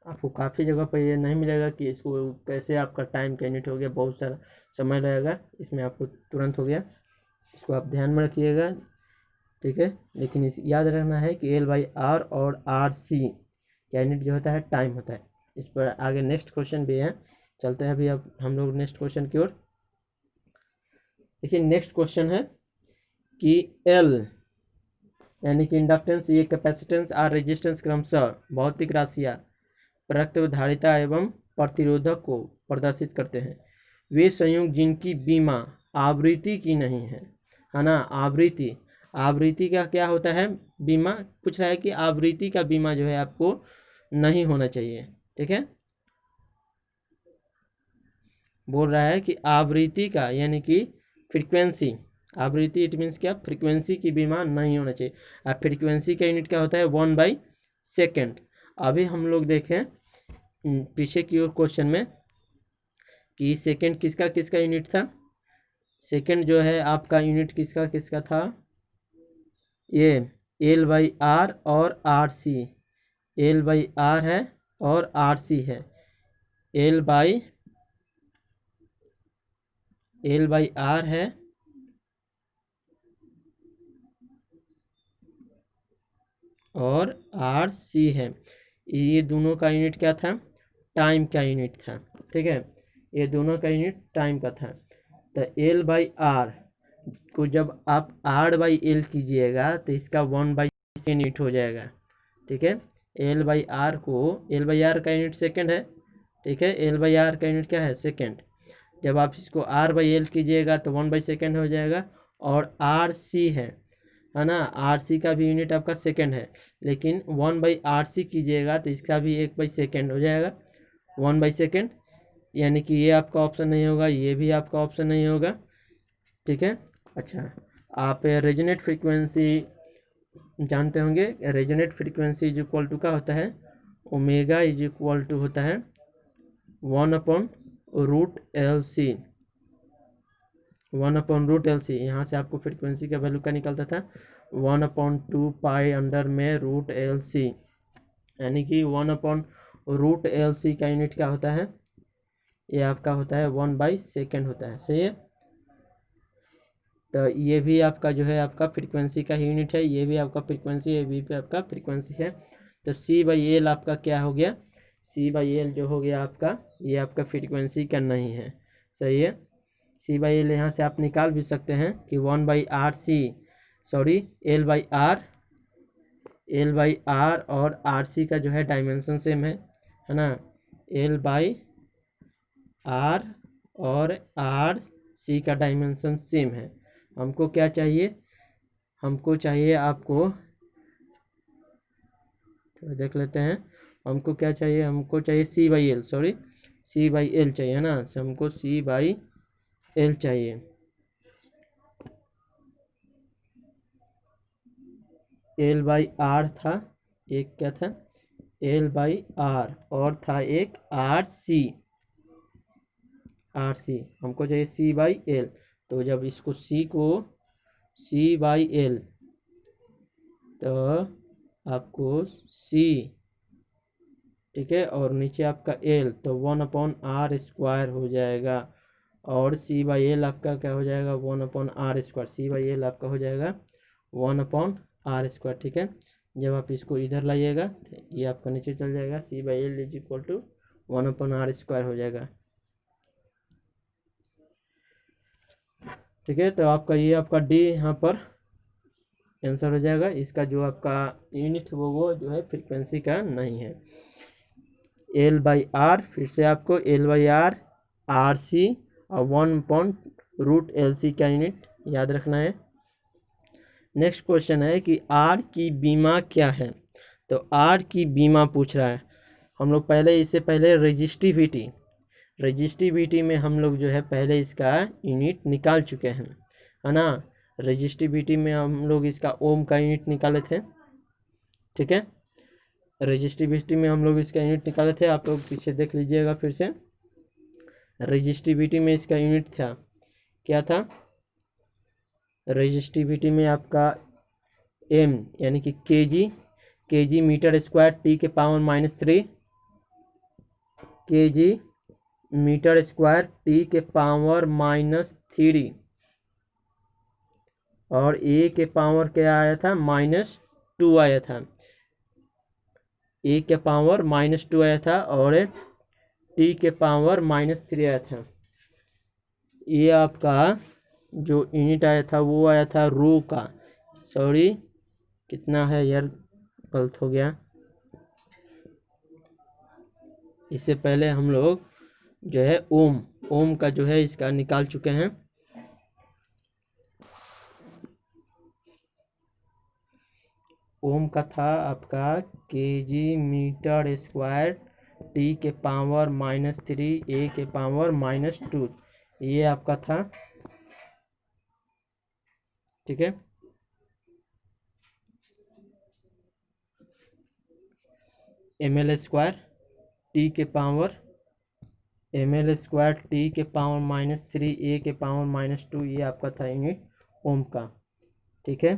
आपको काफ़ी जगह पर ये नहीं मिलेगा कि इसको कैसे आपका टाइम का यूनिट हो गया, बहुत सारा समय लगेगा, इसमें आपको तुरंत हो गया। इसको आप ध्यान में रखिएगा। ठीक है, लेकिन इस याद रखना है कि L/R और RC का यूनिट जो होता है टाइम होता है। इस पर आगे नेक्स्ट क्वेश्चन भी है, चलते हैं अभी अब हम लोग नेक्स्ट क्वेश्चन की ओर। देखिए नेक्स्ट क्वेश्चन है कि L यानी कि इंडक्टेंस, ये कैपेसिटेंस और रेजिस्टेंस क्रमशः भौतिक राशियाँ प्रतिधारिता एवं प्रतिरोधक को प्रदर्शित करते हैं। वे संयुग जिनकी बीमा आवृत्ति की नहीं है ना। आवृत्ति का क्या होता है, बीमा। पूछ रहा है कि आवृत्ति का बीमा जो है आपको नहीं होना चाहिए। ठीक है, बोल रहा है कि आवृत्ति का यानी कि फ्रीक्वेंसी, आवृत्ति इट मीन्स क्या, फ्रीक्वेंसी की बीमा नहीं होना चाहिए। अब फ्रीक्वेंसी का यूनिट क्या होता है, 1/सेकेंड। अभी हम लोग देखें पीछे की ओर क्वेश्चन में कि सेकेंड किसका किसका यूनिट था। सेकेंड जो है आपका यूनिट किसका किसका था, ये L/R और RC। L/R है और RC है। L/R है और RC है। ये दोनों का यूनिट क्या था, टाइम का यूनिट था। ठीक है, ये दोनों का यूनिट टाइम का था। तो L/R को जब आप R/L कीजिएगा तो इसका 1/सेकेंड यूनिट हो जाएगा। ठीक है, L/R का यूनिट सेकेंड है। ठीक है, L/R का यूनिट क्या है, सेकेंड। जब आप इसको R/L कीजिएगा तो 1/सेकेंड हो जाएगा। और RC है ना, RC का भी यूनिट आपका सेकेंड है, लेकिन 1/RC कीजिएगा तो इसका भी 1/सेकेंड हो जाएगा, 1/सेकेंड। यानी कि ये आपका ऑप्शन नहीं होगा, ये भी आपका ऑप्शन नहीं होगा। ठीक है, अच्छा आप रेजोनेट फ्रीक्वेंसी जानते होंगे। Resonate frequency is equal to का होता है, ओमेगा इज इक्वल टू होता है 1/√LC। 1/√LC, यहाँ से आपको फ्रीक्वेंसी का वैल्यू का निकलता था 1/2 अंडर में √LC, यानी कि 1/√LC का यूनिट क्या होता है, ये आपका होता है 1/सेकेंड होता है। सही है, तो ये भी आपका जो है आपका फ्रीक्वेंसी का यूनिट है, ये भी आपका फ्रीक्वेंसी, ये भी आपका फ्रीक्वेंसी है। तो C/L आपका क्या हो गया, C/L जो हो गया आपका, ये आपका फ्रीक्वेंसी का नहीं है। सही है, C/L यहाँ से आप निकाल भी सकते हैं कि 1/RC, सॉरी L/R और RC का जो है डायमेंशन सेम है ना। L/R और RC का डायमेंशन सेम है। हमको क्या चाहिए, हमको चाहिए आपको, तो देख लेते हैं हमको क्या चाहिए, हमको चाहिए C/L, सॉरी C/L चाहिए है ना, हमको C/L चाहिए। L/R था, एक क्या था L/R और था एक RC, हमको चाहिए C/L। तो जब इसको C को C/L, तो आपको C, ठीक है, और नीचे आपका L, तो 1/R² हो जाएगा। और C/L आपका क्या हो जाएगा, 1/R²। C/L आपका हो जाएगा 1/R²। ठीक है, जब आप इसको इधर लाइएगा तो ये आपका नीचे चल जाएगा, C/L is equal to 1/r² हो जाएगा। ठीक है, तो आपका ये आपका डी यहाँ पर आंसर हो जाएगा। इसका जो आपका यूनिट वो जो है फ्रीक्वेंसी का नहीं है। L/R, फिर से आपको L/R RC और 1/√LC का यूनिट याद रखना है। नेक्स्ट क्वेश्चन है कि R की बीमा क्या है। तो R की बीमा पूछ रहा है। हम लोग इससे पहले रजिस्टिविटी में हम लोग जो है पहले इसका यूनिट निकाल चुके हैं, है ना। रजिस्टिविटी में हम लोग इसका ओम का यूनिट निकाले थे। ठीक है, रजिस्टिविटी में हम लोग इसका यूनिट निकाले थे, आप लोग पीछे देख लीजिएगा फिर से। रजिस्टिविटी में इसका यूनिट था, क्या था, रजिस्टिविटी में आपका m यानी कि kg मीटर स्क्वायर t के power -3, kg metre square t के पावर -3, और a के पावर क्या आया था, -2 आया था। a के पावर -2 आया था और t के पावर -3 आया था। ये आपका जो यूनिट आया था वो आया था रो का, सॉरी कितना है यार, गलत हो गया। इससे पहले हम लोग जो है ओम का जो है इसका निकाल चुके हैं। ओम का था आपका kg मीटर स्क्वायर t के पावर -3 a के पावर -2, ये आपका था। ठीक है, ml स्क्वायर t के पावर -3 a के पावर -2, ये आपका था यूनिट ओम का। ठीक है,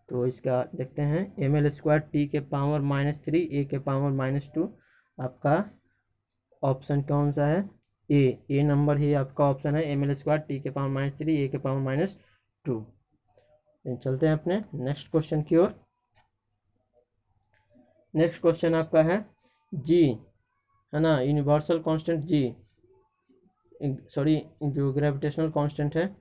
तो इसका देखते हैं ml स्क्वायर t के पावर -3 a के पावर -2, आपका ऑप्शन कौन सा है, ए नंबर ही आपका ऑप्शन है, ml स्क्वायर t के पावर -3 a के पावर -2। चलते हैं अपने नेक्स्ट क्वेश्चन की ओर। नेक्स्ट क्वेश्चन आपका है जी, है ना, यूनिवर्सल कांस्टेंट जी, सॉरी जो ग्रेविटेशनल कांस्टेंट है,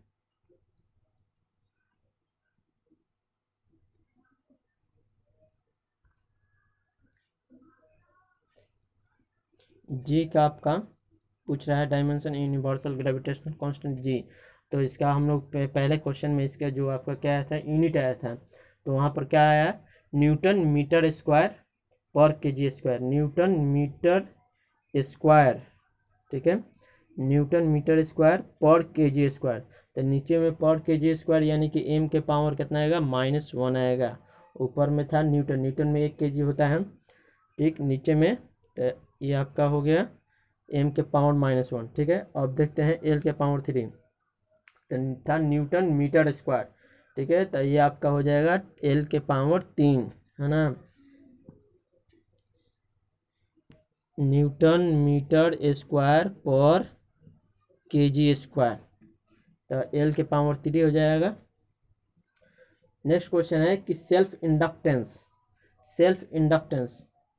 जी का आपका पूछ रहा है डायमेंशन यूनिवर्सल ग्रेविटेशनल कांस्टेंट जी। तो इसका हम लोग पहले क्वेश्चन में इसका जो आपका क्या आया था, यूनिट आया था, तो वहाँ पर क्या आया, newton metre square per kg square, newton metre square. ठीक है, newton metre square per kg square. तो नीचे में पर kg स्क्वायर यानी कि m के पावर कितना आएगा, -1 आएगा। ऊपर में था न्यूटन में 1 kg होता है। ठीक, नीचे में तो ये आपका हो गया m के पावर -1। ठीक है, अब देखते हैं l के पावर 3, तो था न्यूटन मीटर स्क्वायर। ठीक है, तो ये आपका हो जाएगा l के पावर 3, है ना, Newton metre square per kg square, तो l के पावर 3 हो जाएगा। नेक्स्ट क्वेश्चन है कि सेल्फ इंडक्टेंस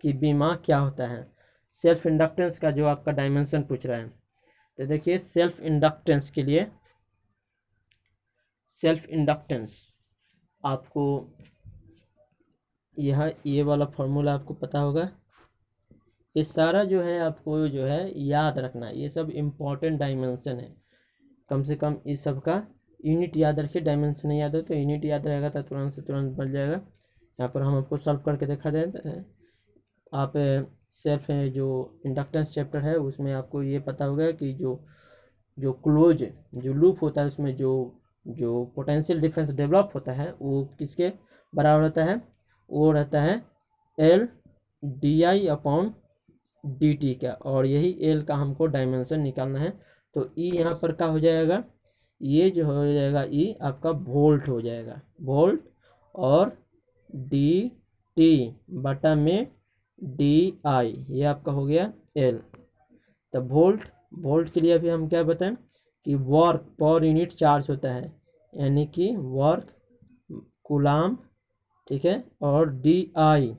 की बीमा क्या होता है। सेल्फ इंडक्टेंस का जो आपका डायमेंशन पूछ रहा है, तो देखिए सेल्फ इंडक्टेंस के लिए, सेल्फ इंडक्टेंस आपको ये वाला फॉर्मूला आपको पता होगा। ये सारा जो है आपको जो है याद रखना है, ये सब इम्पोर्टेंट डायमेंशन है। कम से कम इस सब का यूनिट याद रखिए, डायमेंशन नहीं याद हो तो यूनिट याद रहेगा तो तुरंत से तुरंत बन जाएगा। यहाँ पर हम आपको सॉल्व करके दिखा देते हैं। आप सेल्फ जो इंडक्टेंस चैप्टर है उसमें आपको ये पता होगा कि जो क्लोज जो लूप होता है उसमें जो पोटेंशियल डिफरेंस डेवलप होता है वो किसके बराबर होता है, वो रहता है L/di/dt का, और यही L का हमको डायमेंशन निकालना है। तो E यहाँ पर क्या हो जाएगा, ये जो हो जाएगा E आपका वोल्ट हो जाएगा, वोल्ट, और dt बटा में di, ये आपका हो गया L। तो वोल्ट के लिए अभी हम क्या बताएं कि वर्क पर यूनिट चार्ज होता है, यानी कि वर्क कूलाम ठीक है, और डी आई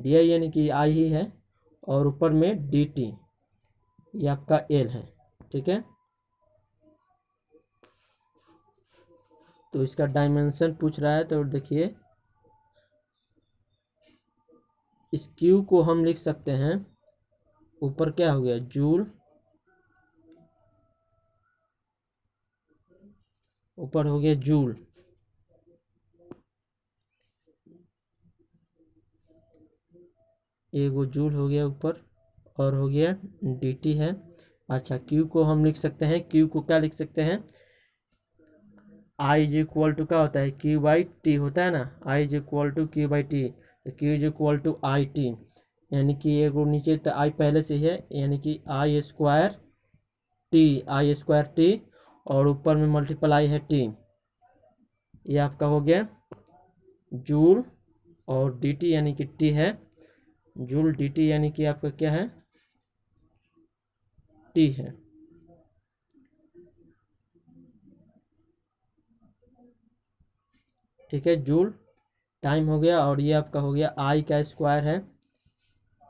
यानी कि आई ही है, और ऊपर में डी टी, ये आपका एल है। ठीक है, तो इसका डायमेंशन पूछ रहा है, तो देखिए इस क्यू को हम लिख सकते हैं, ऊपर क्या हो गया जूल, ऊपर हो गया जूल, एक वो जूल हो गया ऊपर, और हो गया dt है। अच्छा, q को हम लिख सकते हैं, q को क्या लिख सकते हैं, i इज इक्वल टू क्या होता है, q बाई टी होता है ना, i is equal to q by T, तो q is equal to I T, यानी कि एक नीचे तो i पहले से ही है, यानी कि आई स्क्वायर टी, और ऊपर में मल्टीप्लाई है टी, ये आपका हो गया जूल, और dt यानी कि t है, जूल dt यानी कि आपका क्या है, t है। ठीक है, जूल टाइम हो गया, और ये आपका हो गया आई का स्क्वायर है,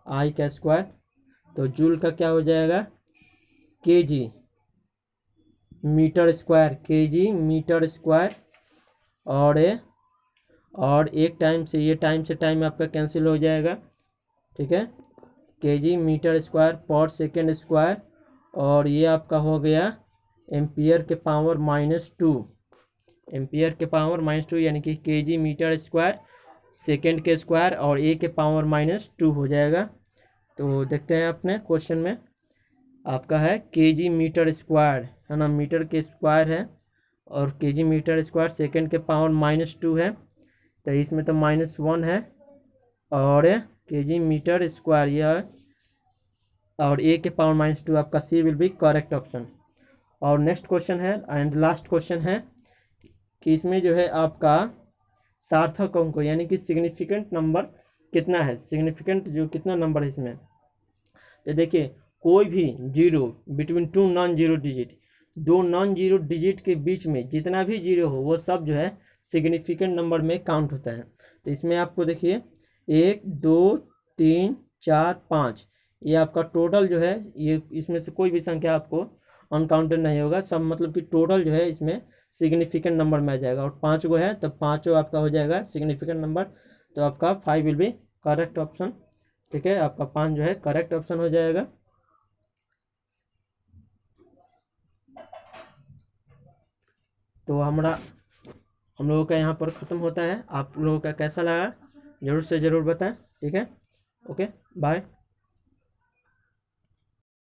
आई का स्क्वायर, तो जूल का क्या हो जाएगा, kg metre square, kg metre square, और एक टाइम से टाइम आपका कैंसिल हो जाएगा। ठीक है, kg metre square per second square, और ये आपका हो गया एम्पियर के पावर -2, एम्पियर के पावर -2, यानी कि केजी मीटर स्क्वायर सेकेंड के स्क्वायर और ए के पावर -2 हो जाएगा। तो देखते हैं अपने क्वेश्चन में, आपका है केजी मीटर स्क्वायर है ना, मीटर के स्क्वायर है, और केजी मीटर स्क्वायर सेकेंड के पावर -2 है, तो इसमें तो -1 है, और केजी मीटर स्क्वायर यह, और ए के पावर -2, आपका C will be correct option. और नेक्स्ट क्वेश्चन है एंड लास्ट क्वेश्चन है कि इसमें जो है आपका सार्थक अंक यानी कि सिग्निफिकेंट नंबर कितना है, सिग्निफिकेंट जो कितना नंबर है इसमें, तो देखिए कोई भी zero between two non zero digit, दो नॉन जीरो डिजिट के बीच में जितना भी जीरो हो वो सब जो है सिग्निफिकेंट नंबर में काउंट होता है। तो इसमें आपको देखिए 1 2 3 4 5, ये आपका टोटल जो है, ये इसमें से कोई भी संख्या आपको अनकाउंटेड नहीं होगा, सब मतलब कि टोटल जो है इसमें सिग्निफिकेंट नंबर में आ जाएगा, और 5 गो है तो पाँचों आपका हो जाएगा सिग्निफिकेंट नंबर, तो आपका 5 विल बी करेक्ट ऑप्शन। ठीक है, आपका 5 जो है करेक्ट ऑप्शन हो जाएगा। तो हम लोगों का यहाँ पर ख़त्म होता है, आप लोगों का कैसा लगा ज़रूर से ज़रूर बताएं। ठीक है, ओके बाय।